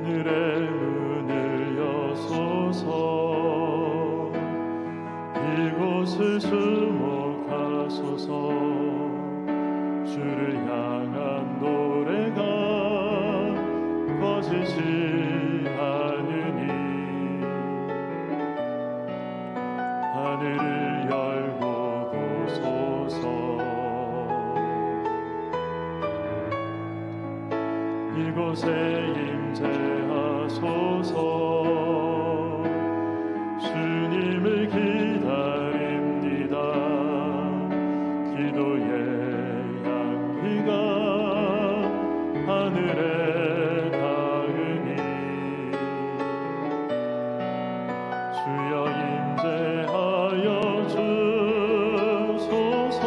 하늘의 문을 여소서. 이곳을 주목하소서. 주를 향한 노래가 꺼지지 않으니 하늘을 열고 보소서. 이곳에 임재하소서. 주님을 기다립니다. 기도의 향기가 하늘에 닿으니 주여 임재하여 주소서.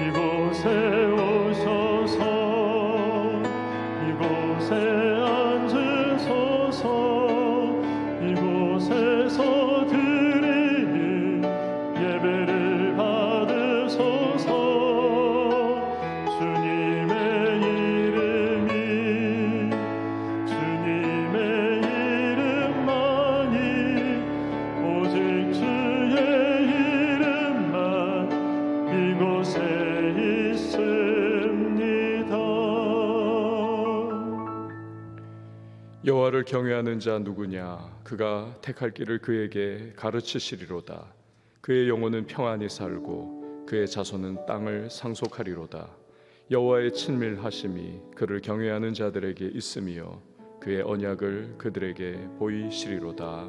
이곳에 오셔서 이곳에 앉으소서. 이곳에서 드리는 예배를 받으소서. 주님의 이름이 주님의 이름만이 오직 주의 이름만 이곳에 있습니다. 여호와를 경외하는 자 누구냐? 그가 택할 길을 그에게 가르치시리로다. 그의 영혼은 평안히 살고 그의 자손은 땅을 상속하리로다. 여호와의 친밀하심이 그를 경외하는 자들에게 있으며 그의 언약을 그들에게 보이시리로다.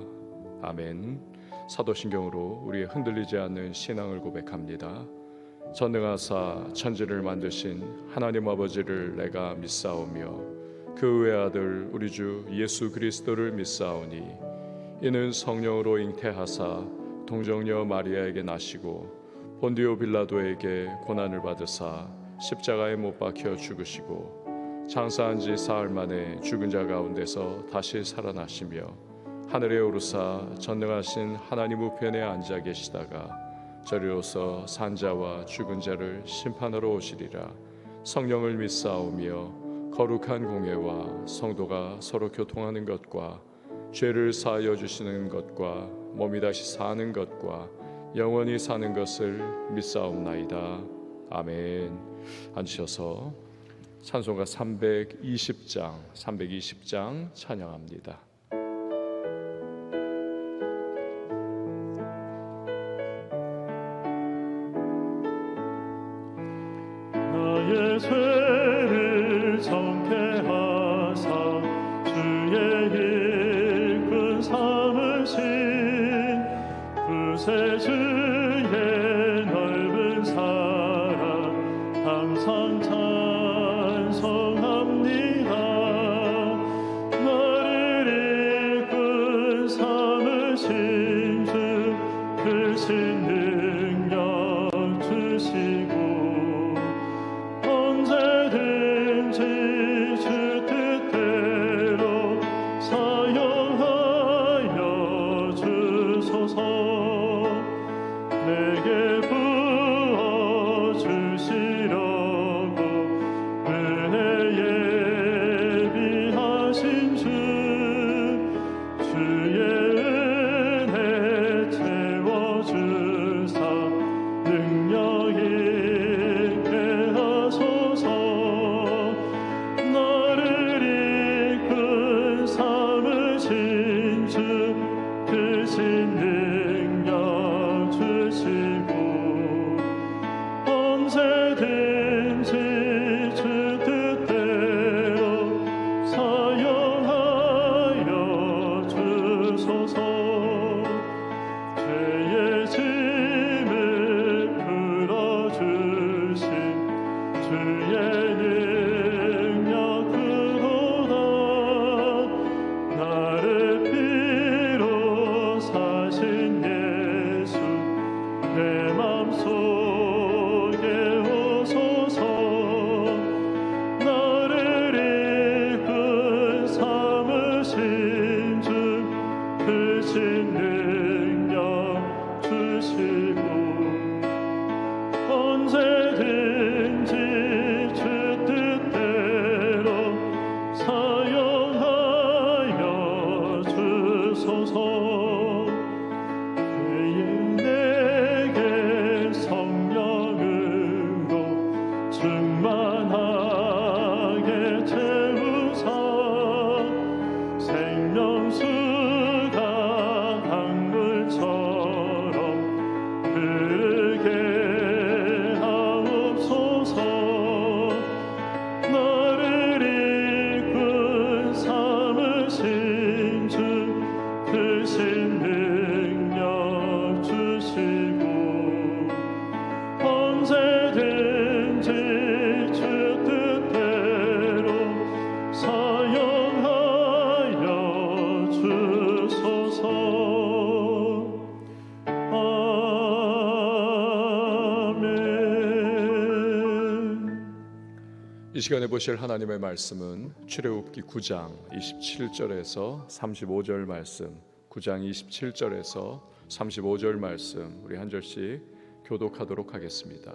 아멘. 사도신경으로 우리의 흔들리지 않는 신앙을 고백합니다. 전능하사 천지를 만드신 하나님 아버지를 내가 믿사오며 그 외아들 우리 주 예수 그리스도를 믿사오니 이는 성령으로 잉태하사 동정녀 마리아에게 나시고 본디오 빌라도에게 고난을 받으사 십자가에 못 박혀 죽으시고 장사한 지 사흘 만에 죽은 자 가운데서 다시 살아나시며 하늘에 오르사 전능하신 하나님 우편에 앉아 계시다가 저리로서 산자와 죽은 자를 심판하러 오시리라. 성령을 믿사오며 거룩한 공회와 성도가 서로 교통하는 것과 죄를 사하여 주시는 것과 몸이 다시 사는 것과 영원히 사는 것을 믿사옵나이다. 아멘. 앉으셔서 찬송가 320장 찬양합니다. 나의 죄를 정케 하사 주의 일꾼 삼으신 구세주의 넓은 사랑 항상 찬송합니다. 나를 일꾼 삼으신 주 크신 능력 주시고 언제든지 주 뜻대로 사용하여 주소서. 내게 부어주시려고 은혜 예비하신 주 주의 은혜 채워주사 능력 있게 하소서. 나를 이끌 삼으신 주 크신 능력 주시고 언제든지 주 뜻대로 사용하여 주소서. 죄의 짐을 풀어주신 주의 능력 그도다. 나를 피로 사신 예수 내 맘속에 오소서. 나를 이끌 삼으신 주 크신 능력 주시고 언제든지 주 뜻대로 충만하게 채우사 생명수가 강물처럼 흐르게 하옵소서. 나를 이끌 삼으신 주 크신 능력 주시고 언제든지 주 뜻대로 사용하여 주소서. 아멘. 이 시간에 보실 하나님의 말씀은 출애굽기 9장 27절에서 35절 말씀, 9장 27절에서 35절 말씀 우리 한 절씩 교독하도록 하겠습니다.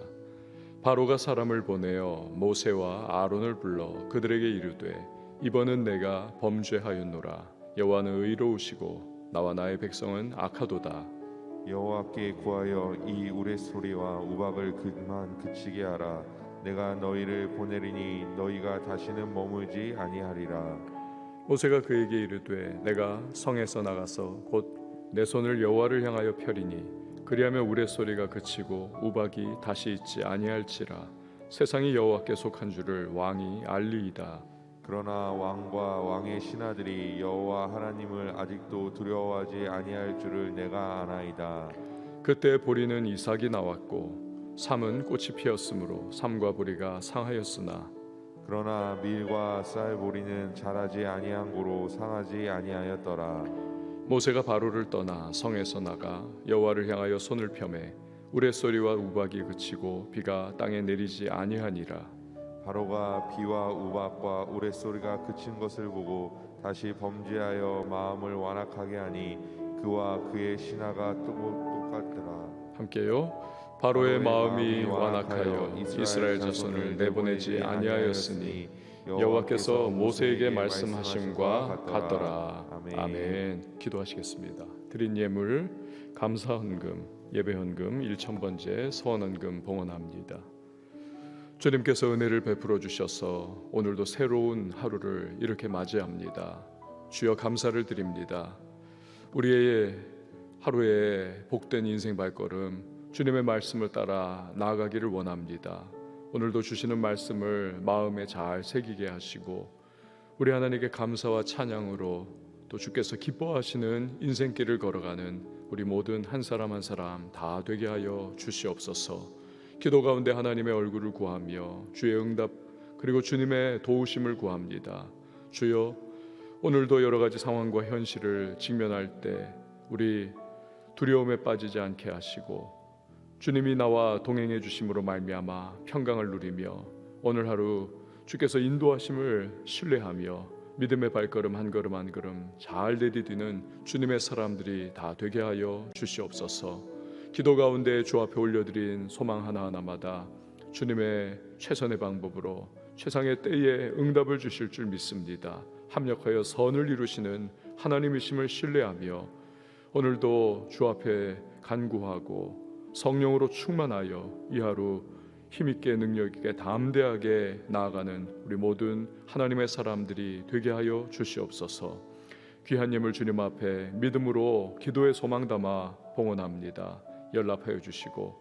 바로가 사람을 보내어 모세와 아론을 불러 그들에게 이르되 이번은 내가 범죄하였노라. 여호와는 의로우시고 나와 나의 백성은 악하도다. 여호와께 구하여 이 우레소리와 우박을 그만 그치게 하라. 내가 너희를 보내리니 너희가 다시는 머물지 아니하리라. 모세가 그에게 이르되 내가 성에서 나가서 곧 내 손을 여호와를 향하여 펴리니 그리하면 우레소리가 그치고 우박이 다시 있지 아니할지라. 세상이 여호와께 속한 줄을 왕이 알리이다. 그러나 왕과 왕의 신하들이 여호와 하나님을 아직도 두려워하지 아니할 줄을 내가 아나이다. 그때 보리는 이삭이 나왔고 삼은 꽃이 피었으므로 삼과 보리가 상하였으나 그러나 밀과 쌀보리는 자라지 아니한 고로 상하지 아니하였더라. 모세가 바로를 떠나 성에서 나가 여호와를 향하여 손을 펴매 우레소리와 우박이 그치고 비가 땅에 내리지 아니하니라. 바로가 비와 우박과 우레소리가 그친 것을 보고 다시 범죄하여 마음을 완악하게 하니 그와 그의 신하가 똑같더라. 함께요. 바로의 마음이 완악하여 이스라엘 자손을 내보내지 아니하였으니 여호와께서 모세에게 말씀하심과 같더라. 아멘. 기도하시겠습니다. 드린 예물 감사 헌금, 예배 헌금 1,000번째 서원 헌금 봉헌합니다. 주님께서 은혜를 베풀어 주셔서 오늘도 새로운 하루를 이렇게 맞이합니다. 주여 감사를 드립니다. 우리의 하루의 복된 인생 발걸음 주님의 말씀을 따라 나아가기를 원합니다. 오늘도 주시는 말씀을 마음에 잘 새기게 하시고 우리 하나님께 감사와 찬양으로 또 주께서 기뻐하시는 인생길을 걸어가는 우리 모든 한 사람 한 사람 다 되게 하여 주시옵소서. 기도 가운데 하나님의 얼굴을 구하며 주의 응답 그리고 주님의 도우심을 구합니다. 주여 오늘도 여러 가지 상황과 현실을 직면할 때 우리 두려움에 빠지지 않게 하시고 주님이 나와 동행해 주심으로 말미암아 평강을 누리며 오늘 하루 주께서 인도하심을 신뢰하며 믿음의 발걸음 한 걸음 한 걸음 잘 내디디는 주님의 사람들이 다 되게 하여 주시옵소서. 기도 가운데 주 앞에 올려드린 소망 하나하나마다 주님의 최선의 방법으로 최상의 때에 응답을 주실 줄 믿습니다. 합력하여 선을 이루시는 하나님이심을 신뢰하며 오늘도 주 앞에 간구하고 성령으로 충만하여 이 하루 힘있게 능력있게 담대하게 나아가는 우리 모든 하나님의 사람들이 되게 하여 주시옵소서. 귀한 예물 주님 앞에 믿음으로 기도의 소망 담아 봉헌합니다. 연락하여 주시고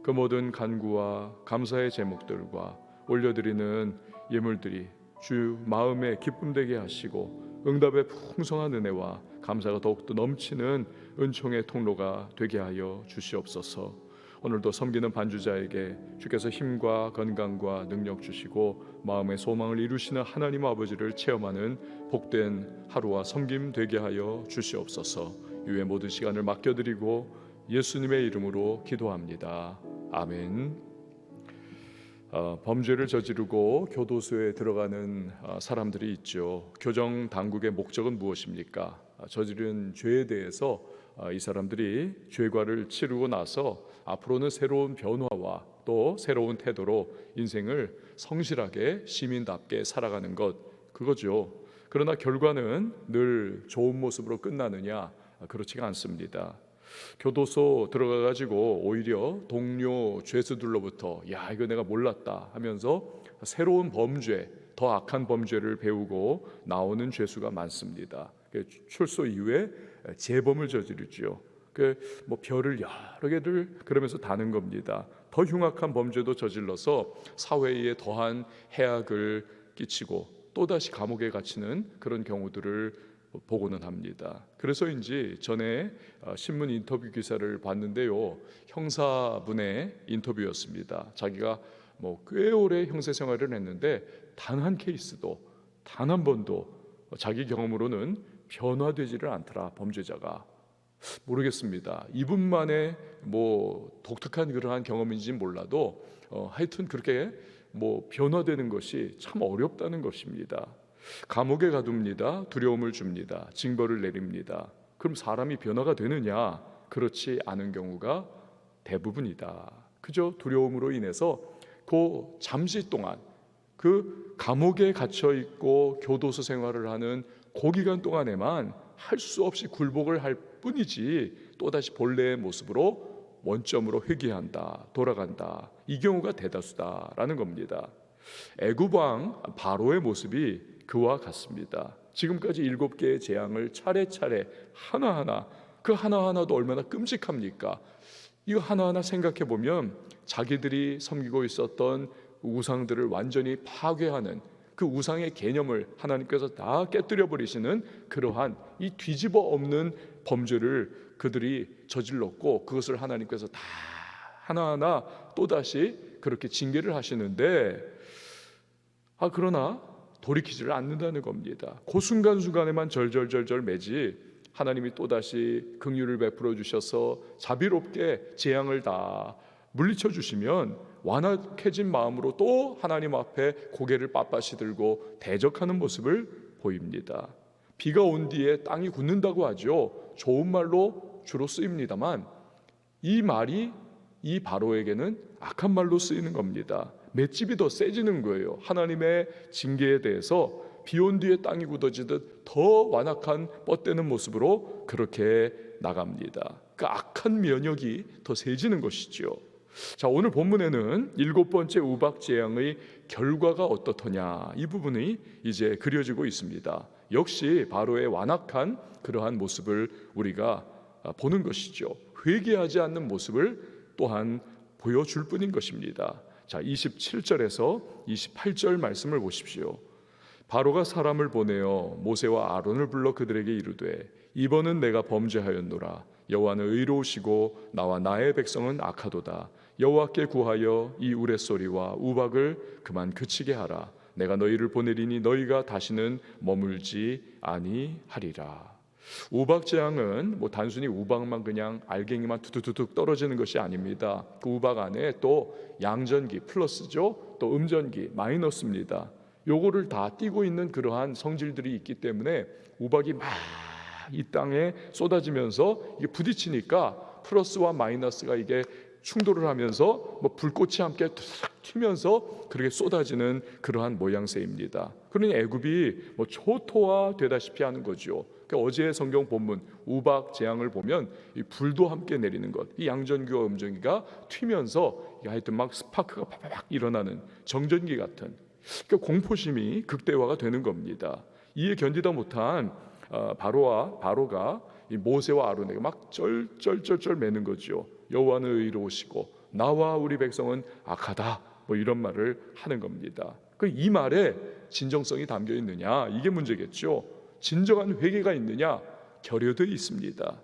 그 모든 간구와 감사의 제목들과 올려드리는 예물들이 주 마음에 기쁨 되게 하시고 응답의 풍성한 은혜와 감사가 더욱더 넘치는 은총의 통로가 되게 하여 주시옵소서. 오늘도 섬기는 반주자에게 주께서 힘과 건강과 능력 주시고 마음의 소망을 이루시는 하나님 아버지를 체험하는 복된 하루와 섬김 되게 하여 주시옵소서. 이후의 모든 시간을 맡겨드리고 예수님의 이름으로 기도합니다. 아멘. 범죄를 저지르고 교도소에 들어가는 사람들이 있죠. 교정 당국의 목적은 무엇입니까? 저지른 죄에 대해서 이 사람들이 죄과를 치르고 나서 앞으로는 새로운 변화와 또 새로운 태도로 인생을 성실하게 시민답게 살아가는 것, 그거죠. 그러나 결과는 늘 좋은 모습으로 끝나느냐? 그렇지가 않습니다. 교도소 들어가가지고 오히려 동료 죄수들로부터 야 이거 내가 몰랐다 하면서 새로운 범죄, 더 악한 범죄를 배우고 나오는 죄수가 많습니다. 출소 이후에 재범을 저지르죠. 뭐 별을 여러 개를 그러면서 다는 겁니다. 더 흉악한 범죄도 저질러서 사회에 더한 해악을 끼치고 또다시 감옥에 갇히는 그런 경우들을 보고는 합니다. 그래서인지 전에 신문 인터뷰 기사를 봤는데요, 형사분의 인터뷰였습니다. 자기가 뭐 꽤 오래 형사 생활을 했는데 단 한 케이스도 단 한 번도 자기 경험으로는 변화되지를 않더라. 범죄자가. 모르겠습니다. 이분만의 뭐 독특한 그러한 경험인지는 몰라도 하여튼 그렇게 뭐 변화되는 것이 참 어렵다는 것입니다. 감옥에 가둡니다. 두려움을 줍니다. 징벌을 내립니다. 그럼 사람이 변화가 되느냐? 그렇지 않은 경우가 대부분이다. 그저 두려움으로 인해서 그 잠시 동안 그 감옥에 갇혀 있고 교도소 생활을 하는 그 기간 동안에만 할 수 없이 굴복을 할 뿐이지 또다시 본래의 모습으로 원점으로 회귀한다, 돌아간다. 이 경우가 대다수다라는 겁니다. 애굽 왕 바로의 모습이 그와 같습니다. 지금까지 7개의 재앙을 차례차례 하나하나, 그 하나하나도 얼마나 끔찍합니까? 이거 하나하나 생각해 보면 자기들이 섬기고 있었던 우상들을 완전히 파괴하는 그 우상의 개념을 하나님께서 다 깨뜨려 버리시는 그러한 이 뒤집어 엎는 범죄를 그들이 저질렀고, 그것을 하나님께서 다 하나하나 또다시 그렇게 징계를 하시는데, 그러나 돌이키지를 않는다는 겁니다. 그 순간순간에만 절절절절 매지 하나님이 또다시 긍휼을 베풀어 주셔서 자비롭게 재앙을 다 물리쳐 주시면 완악해진 마음으로 또 하나님 앞에 고개를 빳빳이 들고 대적하는 모습을 보입니다. 비가 온 뒤에 땅이 굳는다고 하죠. 좋은 말로 주로 쓰입니다만 이 말이 이 바로에게는 악한 말로 쓰이는 겁니다. 맷집이 더 세지는 거예요. 하나님의 징계에 대해서 비 온 뒤에 땅이 굳어지듯 더 완악한 뻗대는 모습으로 그렇게 나갑니다. 그 악한 면역이 더 세지는 것이죠. 자, 오늘 본문에는 7번째 우박 재앙의 결과가 어떻더냐, 이 부분이 이제 그려지고 있습니다. 역시 바로의 완악한 그러한 모습을 우리가 보는 것이죠. 회개하지 않는 모습을 또한 보여줄 뿐인 것입니다. 자, 27절에서 28절 말씀을 보십시오. 바로가 사람을 보내어 모세와 아론을 불러 그들에게 이르되 이번은 내가 범죄하였노라. 여호와는 의로우시고 나와 나의 백성은 악하도다. 여호와께 구하여 이 우레소리와 우박을 그만 그치게 하라. 내가 너희를 보내리니 너희가 다시는 머물지 아니하리라. 우박 재앙은 뭐 단순히 우박만 그냥 알갱이만 투둑투둑 떨어지는 것이 아닙니다. 그 우박 안에 또 양전기 플러스죠, 또 음전기 마이너스입니다. 요거를 다 띄고 있는 그러한 성질들이 있기 때문에 우박이 막 이 땅에 쏟아지면서 이게 부딪히니까 플러스와 마이너스가 이게 충돌을 하면서 뭐 불꽃이 함께 튀면서 그렇게 쏟아지는 그러한 모양새입니다. 그러니 애굽이 뭐 초토화되다시피 하는 거죠. 그러니까 어제 성경 본문 우박 재앙을 보면 이 불도 함께 내리는 것, 이 양전기와 음전기가 튀면서 하여튼 막 스파크가 팍팍 일어나는 정전기 같은, 그러니까 공포심이 극대화가 되는 겁니다. 이에 견디다 못한 바로가 이 모세와 아론에게 막 쩔쩔쩔쩔 매는 거죠. 여호와는 의로우시고 나와 우리 백성은 악하다, 뭐 이런 말을 하는 겁니다. 이 말에 진정성이 담겨 있느냐, 이게 문제겠죠. 진정한 회개가 있느냐, 결여되어 있습니다.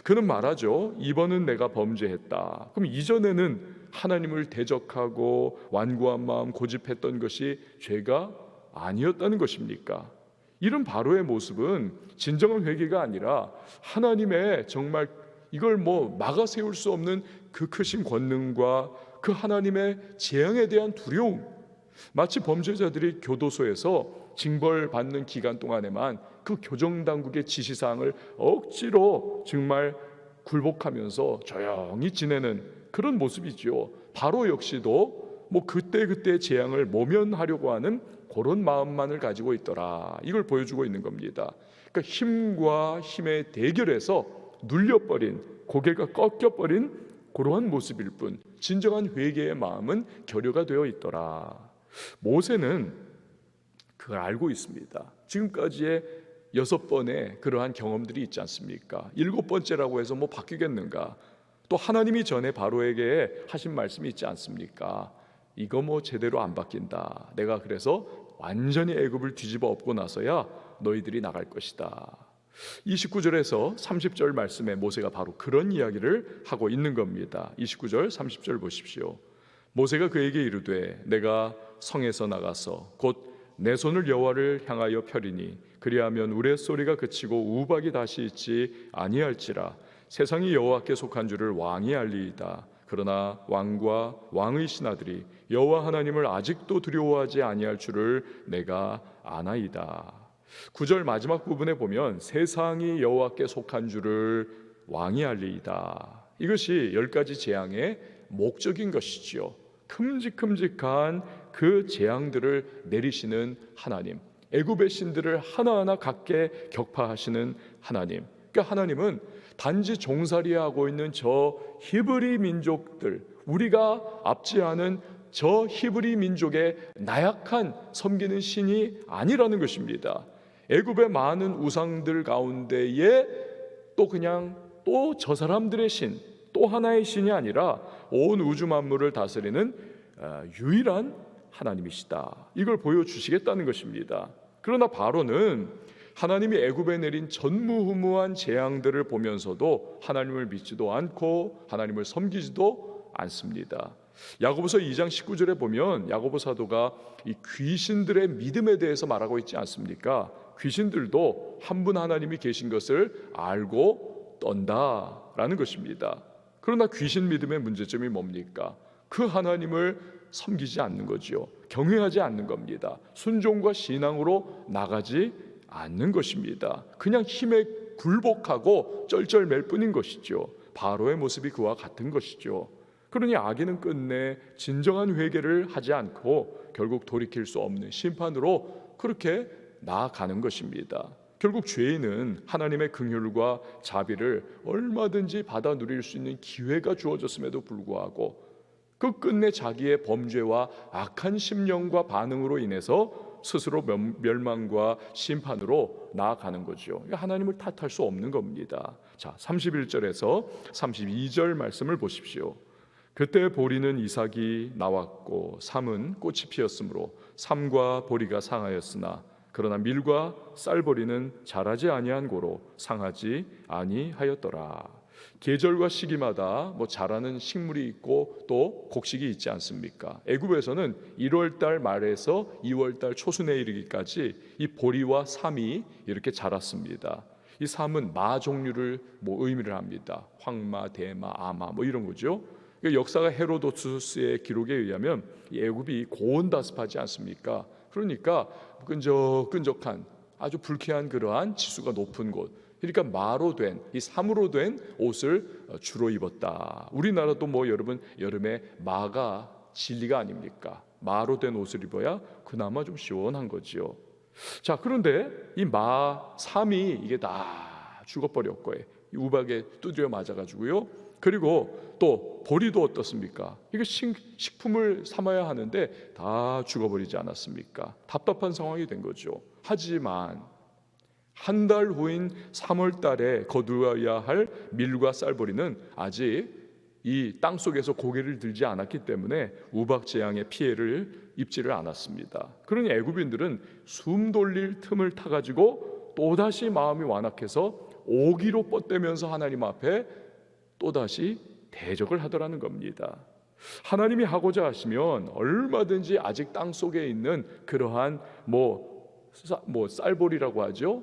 그는 말하죠. 이번은 내가 범죄했다. 그럼 이전에는 하나님을 대적하고 완고한 마음 고집했던 것이 죄가 아니었다는 것입니까? 이런 바로의 모습은 진정한 회개가 아니라 하나님의 정말 이걸 뭐 막아 세울 수 없는 그 크신 권능과 그 하나님의 재앙에 대한 두려움, 마치 범죄자들이 교도소에서 징벌받는 기간 동안에만 그 교정당국의 지시사항을 억지로 정말 굴복하면서 조용히 지내는 그런 모습이죠. 바로 역시도 뭐 그때 재앙을 모면하려고 하는 그런 마음만을 가지고 있더라, 이걸 보여주고 있는 겁니다. 그러니까 힘과 힘의 대결에서 눌려버린, 고개가 꺾여버린 그러한 모습일 뿐 진정한 회개의 마음은 결여가 되어 있더라. 모세는 그걸 알고 있습니다. 지금까지의 6번의 그러한 경험들이 있지 않습니까? 7번째라고 해서 뭐 바뀌겠는가? 또 하나님이 전에 바로에게 하신 말씀이 있지 않습니까? 이거 뭐 제대로 안 바뀐다. 내가 그래서 완전히 애굽을 뒤집어 엎고 나서야 너희들이 나갈 것이다. 29절에서 30절 말씀에 모세가 바로 그런 이야기를 하고 있는 겁니다. 29절 30절 보십시오. 모세가 그에게 이르되 내가 성에서 나가서 곧 내 손을 여호와를 향하여 펴리니 그리하면 우레소리가 그치고 우박이 다시 있지 아니할지라. 세상이 여호와께 속한 줄을 왕이 알리이다. 그러나 왕과 왕의 신하들이 여호와 하나님을 아직도 두려워하지 아니할 줄을 내가 아나이다. 9절 마지막 부분에 보면 세상이 여호와께 속한 줄을 왕이 알리이다. 이것이 10가지 재앙의 목적인 것이지요. 큼직큼직한 그 재앙들을 내리시는 하나님, 애굽의 신들을 하나하나 갖게 격파하시는 하나님. 그러니까 하나님은 단지 종살이하고 있는 저 히브리 민족들, 우리가 앞지 않은 저 히브리 민족의 나약한 섬기는 신이 아니라는 것입니다. 애굽의 많은 우상들 가운데에 또 그냥 또 저 사람들의 신, 또 하나의 신이 아니라 온 우주 만물을 다스리는 유일한 하나님이시다. 이걸 보여주시겠다는 것입니다. 그러나 바로는 하나님이 애굽에 내린 전무후무한 재앙들을 보면서도 하나님을 믿지도 않고 하나님을 섬기지도 않습니다. 야고보서 2장 19절에 보면 야고보 사도가 이 귀신들의 믿음에 대해서 말하고 있지 않습니까? 귀신들도 한 분 하나님이 계신 것을 알고 떤다라는 것입니다. 그러나 귀신 믿음의 문제점이 뭡니까? 그 하나님을 섬기지 않는 거지요. 경외하지 않는 겁니다. 순종과 신앙으로 나가지 않는 것입니다. 그냥 힘에 굴복하고 쩔쩔맬 뿐인 것이죠. 바로의 모습이 그와 같은 것이죠. 그러니 악인은 끝내 진정한 회개를 하지 않고 결국 돌이킬 수 없는 심판으로 그렇게 나아가는 것입니다. 결국 죄인은 하나님의 긍휼과 자비를 얼마든지 받아 누릴 수 있는 기회가 주어졌음에도 불구하고 그 끝내 자기의 범죄와 악한 심령과 반응으로 인해서 스스로 멸망과 심판으로 나아가는 거죠. 하나님을 탓할 수 없는 겁니다. 자, 31절에서 32절 말씀을 보십시오. 그때 보리는 이삭이 나왔고 삼은 꽃이 피었으므로 삼과 보리가 상하였으나 그러나 밀과 쌀보리는 자라지 아니한 고로 상하지 아니하였더라. 계절과 시기마다 자라는 식물이 있고 또 곡식이 있지 않습니까? 애굽에서는 1월달 말에서 2월달 초순에 이르기까지 이 보리와 삼이 이렇게 자랐습니다. 이 삼은 마 종류를 의미를 합니다. 황마, 대마, 아마 이런 거죠. 역사가 헤로도투스의 기록에 의하면 이 애굽이 고온다습하지 않습니까? 그러니까 끈적끈적한 아주 불쾌한 그러한 지수가 높은 곳, 그러니까 마로 된, 이 삼으로 된 옷을 주로 입었다. 우리나라도 여러분 여름에 마가 진리가 아닙니까? 마로 된 옷을 입어야 그나마 좀 시원한 거지요. 자, 그런데 이 삼이 이게 다 죽어버렸고 이 우박에 두드려 맞아가지고요. 그리고 또 보리도 어떻습니까? 이거 식품을 삼아야 하는데 다 죽어버리지 않았습니까? 답답한 상황이 된 거죠. 하지만 한 달 후인 3월 달에 거두어야 할 밀과 쌀보리는 아직 이 땅 속에서 고개를 들지 않았기 때문에 우박 재앙의 피해를 입지를 않았습니다. 그러니 애굽인들은 숨 돌릴 틈을 타가지고 또다시 마음이 완악해서 오기로 뻗대면서 하나님 앞에 또다시 대적을 하더라는 겁니다. 하나님이 하고자 하시면 얼마든지 아직 땅 속에 있는 그러한 쌀보리라고 하죠.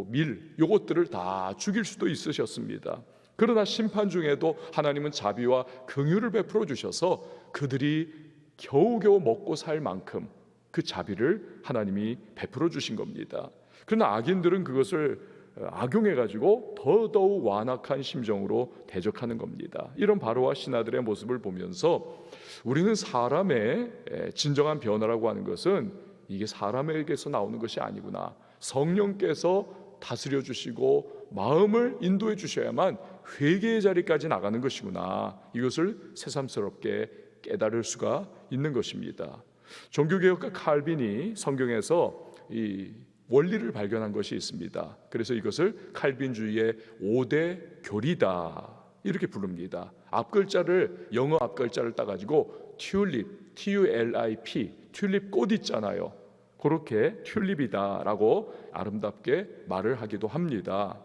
밀 요것들을 다 죽일 수도 있으셨습니다. 그러나 심판 중에도 하나님은 자비와 긍휼을 베풀어 주셔서 그들이 겨우겨우 먹고 살 만큼 그 자비를 하나님이 베풀어 주신 겁니다. 그러나 악인들은 그것을 악용해가지고 더더욱 완악한 심정으로 대적하는 겁니다. 이런 바로와 신하들의 모습을 보면서 우리는 사람의 진정한 변화라고 하는 것은 이게 사람에게서 나오는 것이 아니구나. 성령께서 다스려 주시고 마음을 인도해 주셔야만 회개의 자리까지 나가는 것이구나, 이것을 새삼스럽게 깨달을 수가 있는 것입니다. 종교개혁가 칼빈이 성경에서 이 원리를 발견한 것이 있습니다. 그래서 이것을 칼빈주의의 5대 교리다 이렇게 부릅니다. 앞글자를, 영어 앞글자를 따가지고 튤립, TULIP, 튤립 꽃 있잖아요. 그렇게 튤립이다라고 아름답게 말을 하기도 합니다.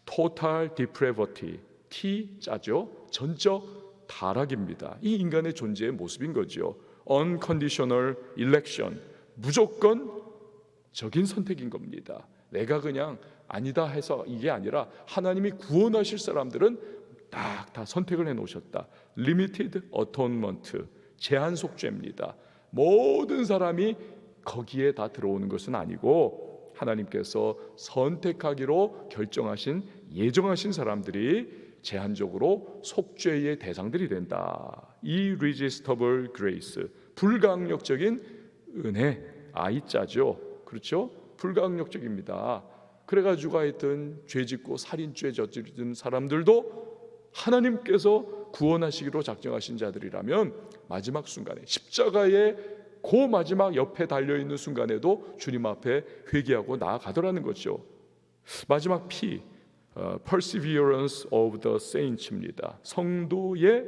Total depravity, T자죠. 전적 타락입니다. 이 인간의 존재의 모습인 거죠. Unconditional election, 무조건적인 선택인 겁니다. 내가 그냥 아니다 해서 이게 아니라 하나님이 구원하실 사람들은 딱 다 선택을 해놓으셨다. Limited atonement, 제한 속죄입니다. 모든 사람이 거기에 다 들어오는 것은 아니고 하나님께서 선택하기로 결정하신, 예정하신 사람들이 제한적으로 속죄의 대상들이 된다. Irresistible grace, 불가항력적인 은혜, I자죠. 그렇죠? 불가항력적입니다. 그래가지고 하여튼 죄짓고 살인죄 저지른 사람들도 하나님께서 구원하시기로 작정하신 자들이라면 마지막 순간에, 십자가의 그 마지막 옆에 달려있는 순간에도 주님 앞에 회개하고 나아가더라는 거죠. 마지막 P, Perseverance of the Saints입니다. 성도의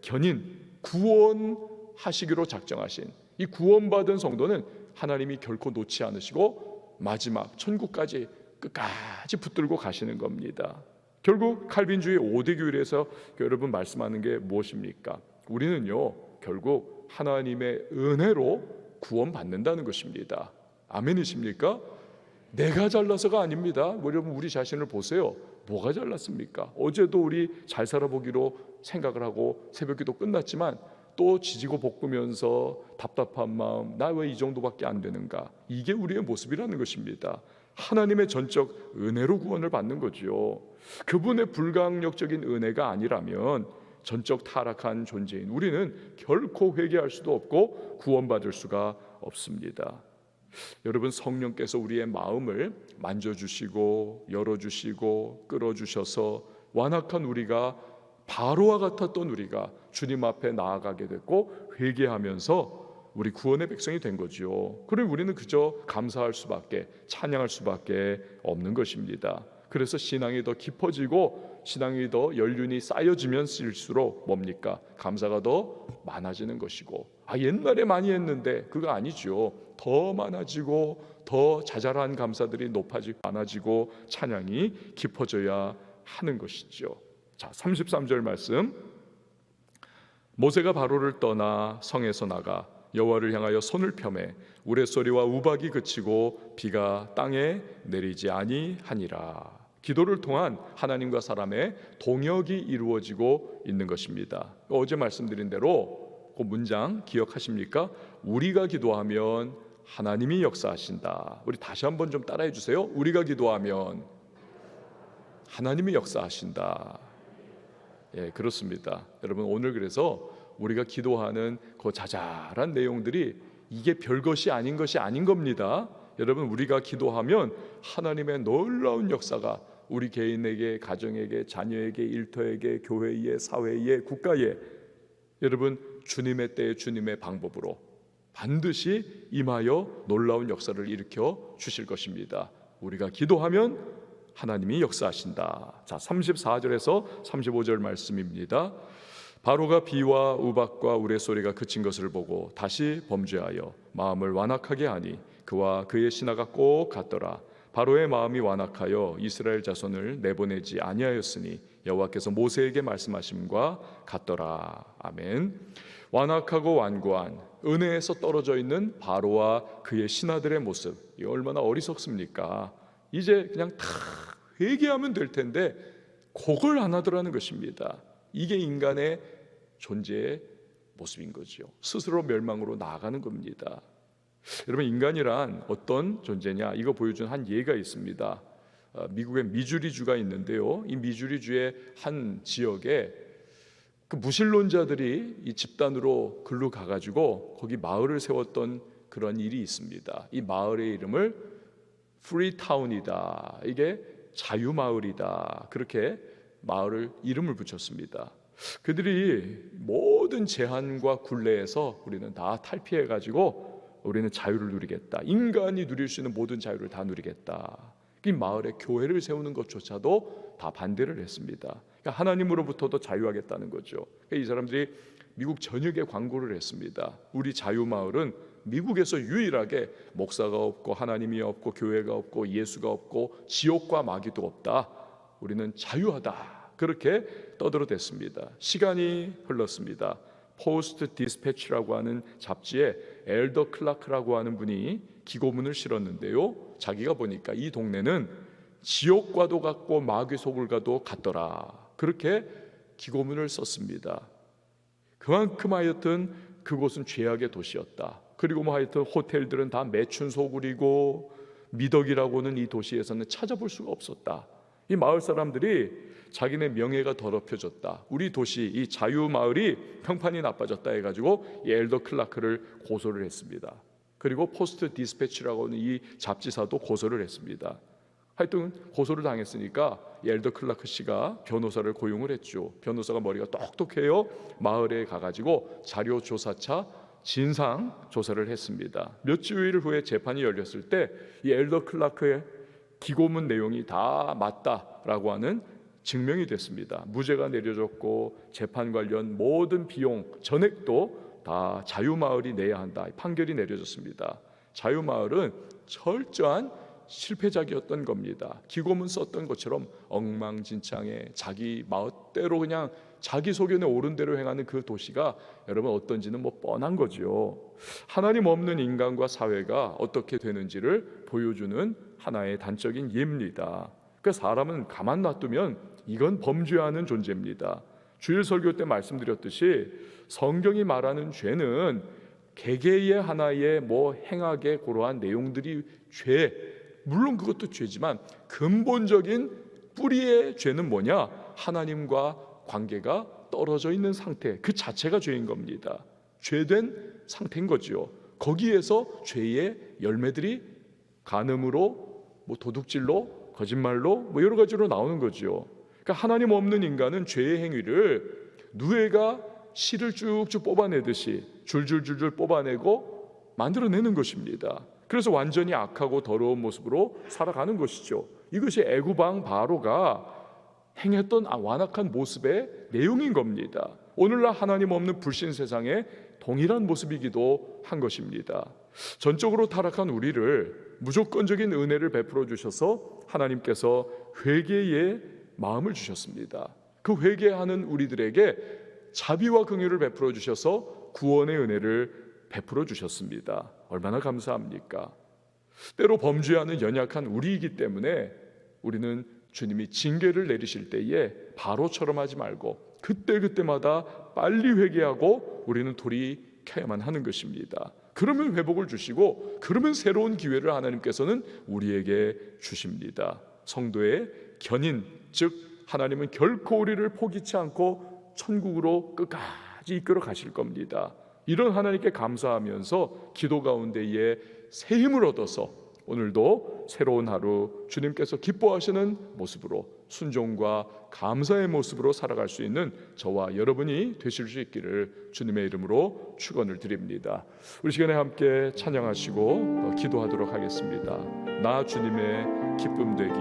견인, 구원하시기로 작정하신 이 구원받은 성도는 하나님이 결코 놓지 않으시고 마지막 천국까지 끝까지 붙들고 가시는 겁니다. 결국 칼빈주의 5대 교리에서 여러분 말씀하는 게 무엇입니까? 우리는요 결국 하나님의 은혜로 구원받는다는 것입니다. 아멘이십니까? 내가 잘나서가 아닙니다. 여러분 우리 자신을 보세요. 뭐가 잘났습니까? 어제도 우리 잘 살아보기로 생각을 하고 새벽기도 끝났지만 또 지지고 볶으면서 답답한 마음, 나 왜 이 정도밖에 안 되는가? 이게 우리의 모습이라는 것입니다. 하나님의 전적 은혜로 구원을 받는 거죠. 그분의 불가항력적인 은혜가 아니라면 전적 타락한 존재인 우리는 결코 회개할 수도 없고 구원받을 수가 없습니다. 여러분, 성령께서 우리의 마음을 만져주시고 열어주시고 끌어주셔서 완악한 우리가, 바로와 같았던 우리가 주님 앞에 나아가게 됐고 회개하면서 우리 구원의 백성이 된 거죠. 그리고 우리는 그저 감사할 수밖에, 찬양할 수밖에 없는 것입니다. 그래서 신앙이 더 깊어지고 신앙이 더 연륜이 쌓여지면 쓸수록 뭡니까? 감사가 더 많아지는 것이고, 옛날에 많이 했는데 그거 아니죠. 더 많아지고 더 자잘한 감사들이 높아지고 많아지고 찬양이 깊어져야 하는 것이죠. 자, 33절 말씀. 모세가 바로를 떠나 성에서 나가 여호와를 향하여 손을 펴매 우레소리와 우박이 그치고 비가 땅에 내리지 아니하니라. 기도를 통한 하나님과 사람의 동역이 이루어지고 있는 것입니다. 어제 말씀드린 대로 그 문장 기억하십니까? 우리가 기도하면 하나님이 역사하신다. 우리 다시 한번 좀 따라해 주세요. 우리가 기도하면 하나님이 역사하신다. 예, 그렇습니다. 여러분, 오늘 그래서 우리가 기도하는 그 자잘한 내용들이 이게 별것이 아닌 것이 아닌 겁니다. 여러분, 우리가 기도하면 하나님의 놀라운 역사가 우리 개인에게, 가정에게, 자녀에게, 일터에게, 교회에, 사회에, 국가에, 여러분 주님의 때에 주님의 방법으로 반드시 임하여 놀라운 역사를 일으켜 주실 것입니다. 우리가 기도하면 하나님이 역사하신다. 자, 34절에서 35절 말씀입니다. 바로가 비와 우박과 우레소리가 그친 것을 보고 다시 범죄하여 마음을 완악하게 하니 그와 그의 신하가 꼭 같더라. 바로의 마음이 완악하여 이스라엘 자손을 내보내지 아니하였으니 여호와께서 모세에게 말씀하심과 같더라. 아멘. 완악하고 완고한 은혜에서 떨어져 있는 바로와 그의 신하들의 모습, 이 얼마나 어리석습니까? 이제 그냥 다 회개하면 될 텐데 그걸 안 하더라는 것입니다. 이게 인간의 존재의 모습인 거죠. 스스로 멸망으로 나아가는 겁니다. 여러분, 인간이란 어떤 존재냐? 이거 보여준 한 예가 있습니다. 미국의 미주리주가 있는데요. 이 미주리주의 한 지역에 그 무신론자들이 이 집단으로 글로 가가지고 거기 마을을 세웠던 그런 일이 있습니다. 이 마을의 이름을 프리타운이다. 이게 자유마을이다. 그렇게 마을을 이름을 붙였습니다. 그들이 모든 제한과 굴레에서 우리는 다 탈피해가지고 우리는 자유를 누리겠다. 인간이 누릴 수 있는 모든 자유를 다 누리겠다. 이 마을에 교회를 세우는 것조차도 다 반대를 했습니다. 그러니까 하나님으로부터도 자유하겠다는 거죠. 그러니까 이 사람들이 미국 전역에 광고를 했습니다. 우리 자유마을은 미국에서 유일하게 목사가 없고 하나님이 없고 교회가 없고 예수가 없고 지옥과 마귀도 없다. 우리는 자유하다. 그렇게 떠들어댔습니다. 시간이 흘렀습니다. 포스트 디스패치라고 하는 잡지에 엘더 클라크라고 하는 분이 기고문을 실었는데요. 자기가 보니까 이 동네는 지옥과도 같고 마귀 속을과도 같더라. 그렇게 기고문을 썼습니다. 그만큼 하여튼 그곳은 죄악의 도시였다. 그리고 뭐 하여튼 호텔들은 다 매춘 소굴이고 미덕이라고는 이 도시에서는 찾아볼 수가 없었다. 이 마을 사람들이 자기네 명예가 더럽혀졌다. 우리 도시 이 자유마을이 평판이 나빠졌다 해가지고 이 엘더 클라크를 고소를 했습니다. 그리고 포스트 디스패치라고 하는 이 잡지사도 고소를 했습니다. 하여튼 고소를 당했으니까 이 엘더 클라크 씨가 변호사를 고용을 했죠. 변호사가 머리가 똑똑해요. 마을에 가가지고 자료조사차 진상 조사를 했습니다. 몇 주일 후에 재판이 열렸을 때 이 엘더 클라크의 기고문 내용이 다 맞다라고 하는 증명이 됐습니다. 무죄가 내려졌고 재판 관련 모든 비용 전액도 다 자유마을이 내야 한다. 판결이 내려졌습니다. 자유마을은 철저한 실패작이었던 겁니다. 기고문 썼던 것처럼 엉망진창에 자기 마음대로 그냥 자기 소견에 옳은 대로 행하는 그 도시가 여러분 어떤지는 뭐 뻔한 거죠. 하나님 없는 인간과 사회가 어떻게 되는지를 보여주는 하나의 단적인 예입니다. 그 사람은 가만 놔두면 이건 범죄하는 존재입니다. 주일 설교 때 말씀드렸듯이 성경이 말하는 죄는 개개의 하나의 뭐 행하게 그러한 내용들이 죄, 물론 그것도 죄지만 근본적인 뿌리의 죄는 뭐냐? 하나님과 관계가 떨어져 있는 상태, 그 자체가 죄인 겁니다. 죄된 상태인 거죠. 거기에서 죄의 열매들이 간음으로, 뭐 도둑질로, 거짓말로, 뭐 여러 가지로 나오는 거죠. 그러니까 하나님 없는 인간은 죄의 행위를 누에가 실을 쭉쭉 뽑아내듯이 줄줄줄줄 뽑아내고 만들어내는 것입니다. 그래서 완전히 악하고 더러운 모습으로 살아가는 것이죠. 이것이 애구방 바로가 행했던 완악한 모습의 내용인 겁니다. 오늘날 하나님 없는 불신 세상의 동일한 모습이기도 한 것입니다. 전적으로 타락한 우리를 무조건적인 은혜를 베풀어 주셔서 하나님께서 회개의 마음을 주셨습니다. 그 회개하는 우리들에게 자비와 긍휼을 베풀어 주셔서 구원의 은혜를 베풀어 주셨습니다. 얼마나 감사합니까? 때로 범죄하는 연약한 우리이기 때문에 우리는 주님이 징계를 내리실 때에 바로처럼 하지 말고 그때그때마다 빨리 회개하고 우리는 돌이켜야만 하는 것입니다. 그러면 회복을 주시고 그러면 새로운 기회를 하나님께서는 우리에게 주십니다. 성도의 견인, 즉 하나님은 결코 우리를 포기치 않고 천국으로 끝까지 이끌어 가실 겁니다. 이런 하나님께 감사하면서 기도 가운데에 새 힘을 얻어서 오늘도 새로운 하루 주님께서 기뻐하시는 모습으로 순종과 감사의 모습으로 살아갈 수 있는 저와 여러분이 되실 수 있기를 주님의 이름으로 축원을 드립니다. 우리 시간에 함께 찬양하시고 기도하도록 하겠습니다. 나 주님의 기쁨 되기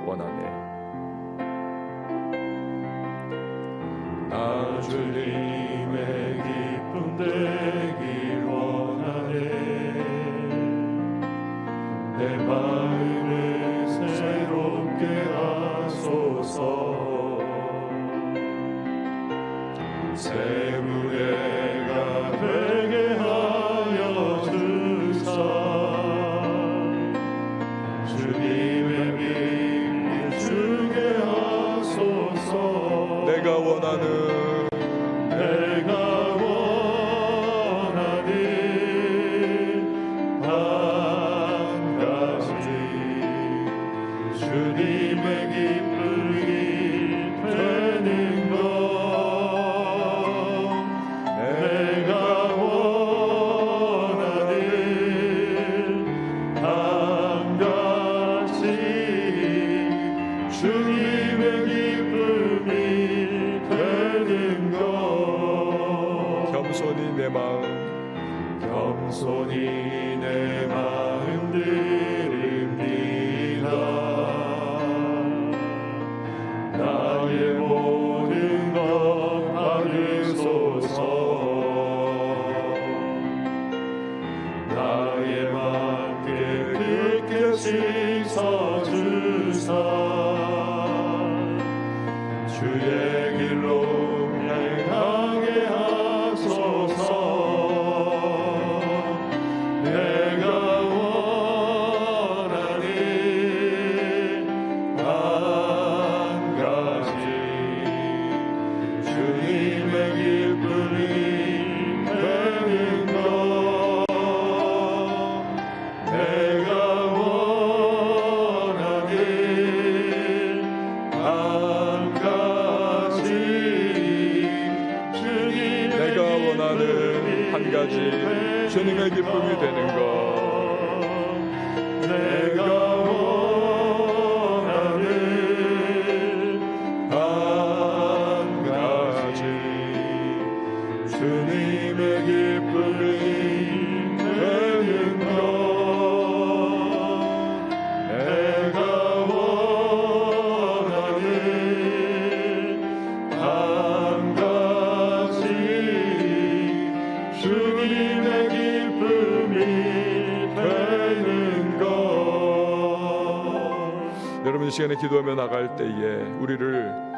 원하네. 나 주님의 기쁨 되길 원하네. 내 마음을 새롭게 하소서. 새 무게가 되게 하여 주사. 주님의 믿음 주게 하소서. 내가 원하는 주님의 기쁨이 되는 것. 주사 주의 길로 행하게 하소서. 내가 원하는 한 가지 주님의 기쁨이 되는 것. 내가 원하는 한 가지 내가 원하는 한 가지 주님의 기쁨이 되는 것. 내가 원하는 한 가지 주님의 기쁨이 되는 것. 내가 원하는 한 가지 주님의 기쁨이 되는 것. 여러분 이 시간에 기도하며 나갈 때에 우리를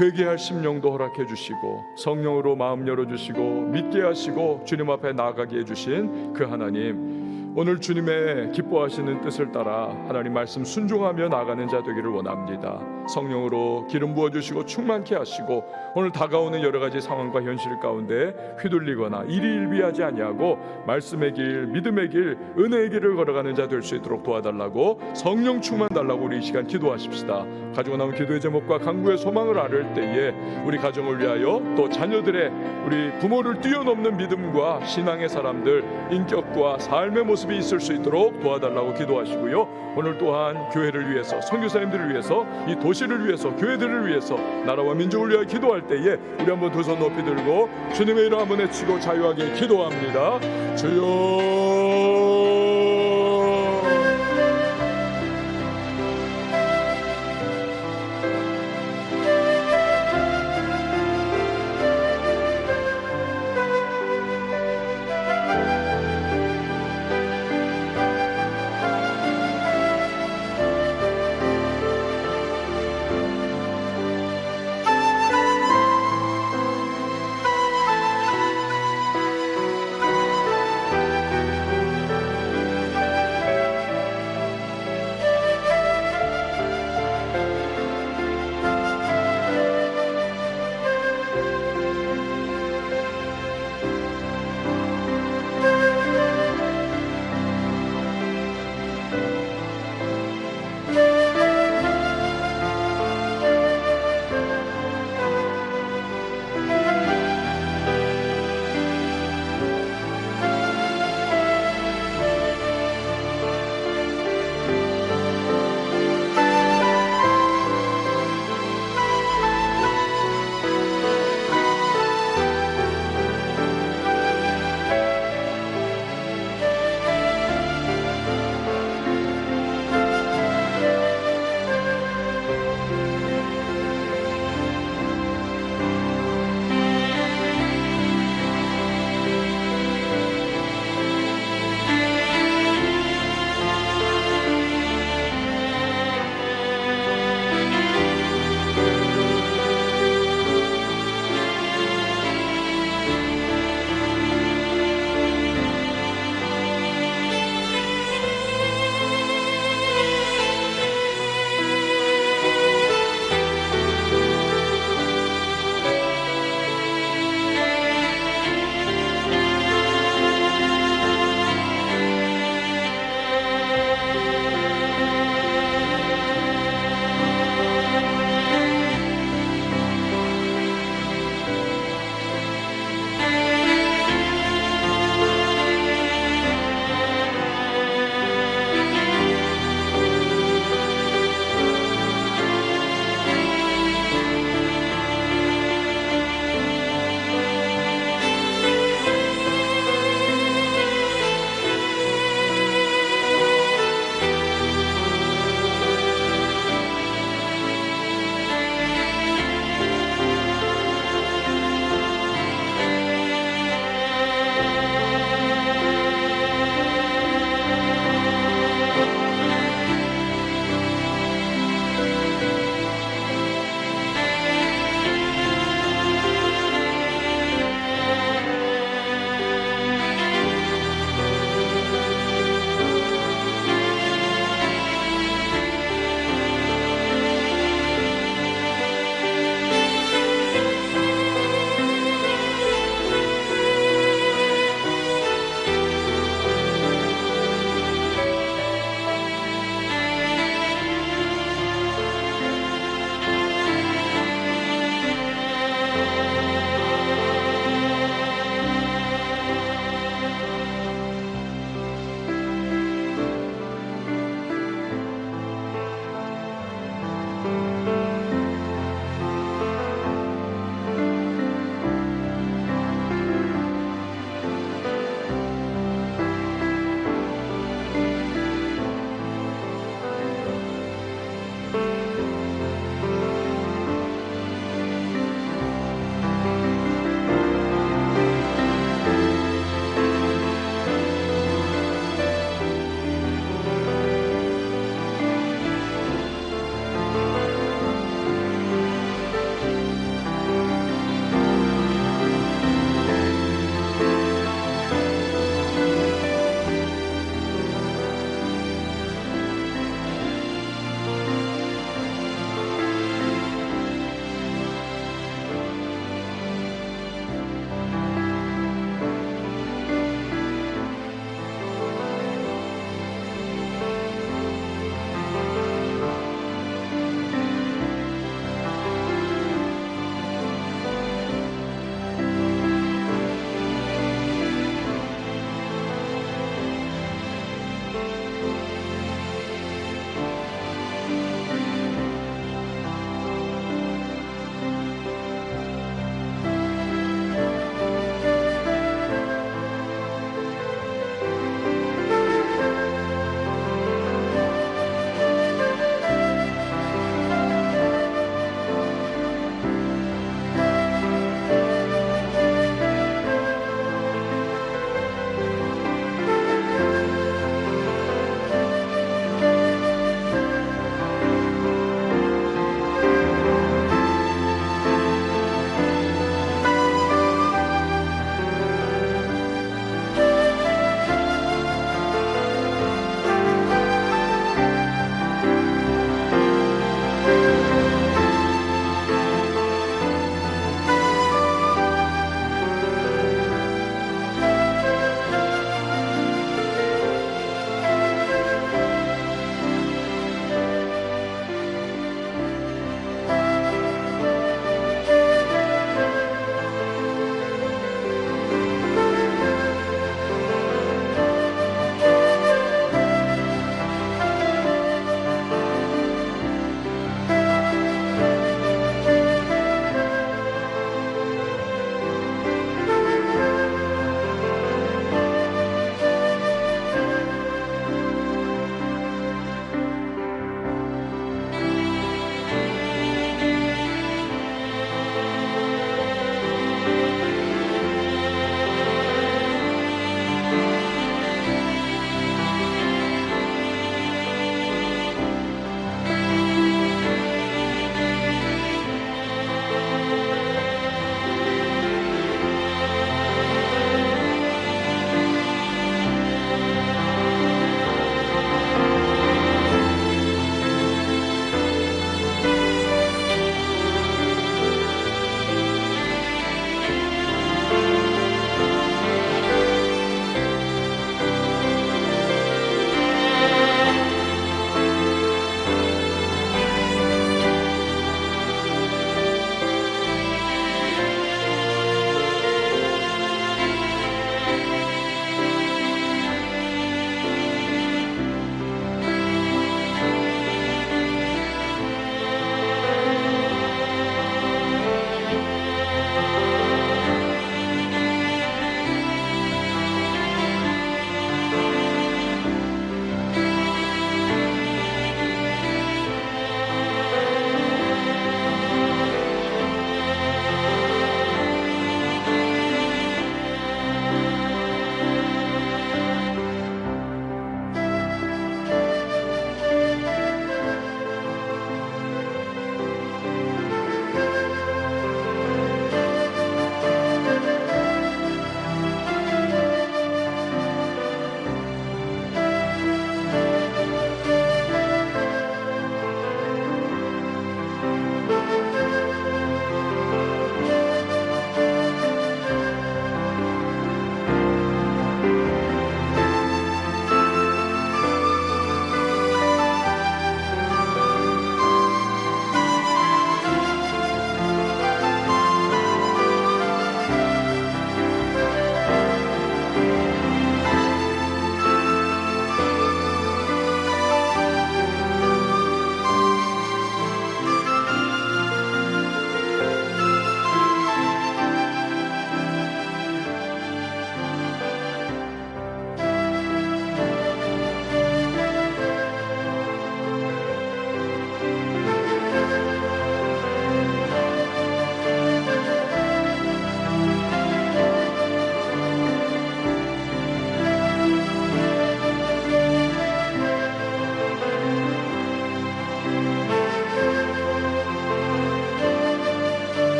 회개할 심령도 허락해 주시고 성령으로 마음 열어주시고 믿게 하시고 주님 앞에 나아가게 해주신 그 하나님, 오늘 주님의 기뻐하시는 뜻을 따라 하나님 말씀 순종하며 나가는 자 되기를 원합니다. 성령으로 기름 부어주시고 충만케 하시고 오늘 다가오는 여러 가지 상황과 현실 가운데 휘둘리거나 일희일비하지 아니하고 말씀의 길, 믿음의 길, 은혜의 길을 걸어가는 자 될 수 있도록 도와달라고, 성령 충만 달라고 우리 이 시간 기도하십시다. 가지고 나온 기도의 제목과 간구의 소망을 아를 때에 우리 가정을 위하여 또 자녀들의, 우리 부모를 뛰어넘는 믿음과 신앙의 사람들, 인격과 삶의 모습이 있을 수 있도록 도와달라고 기도하시고요. 오늘 또한 교회를 위해서, 선교사님들을 위해서, 이 도시를 위해서, 교회들을 위해서, 나라와 민족을 위하여 기도할 때에 우리 한번 두 손 높이 들고 주님의 이름 한번 외치고 자유하게 기도합니다. 주여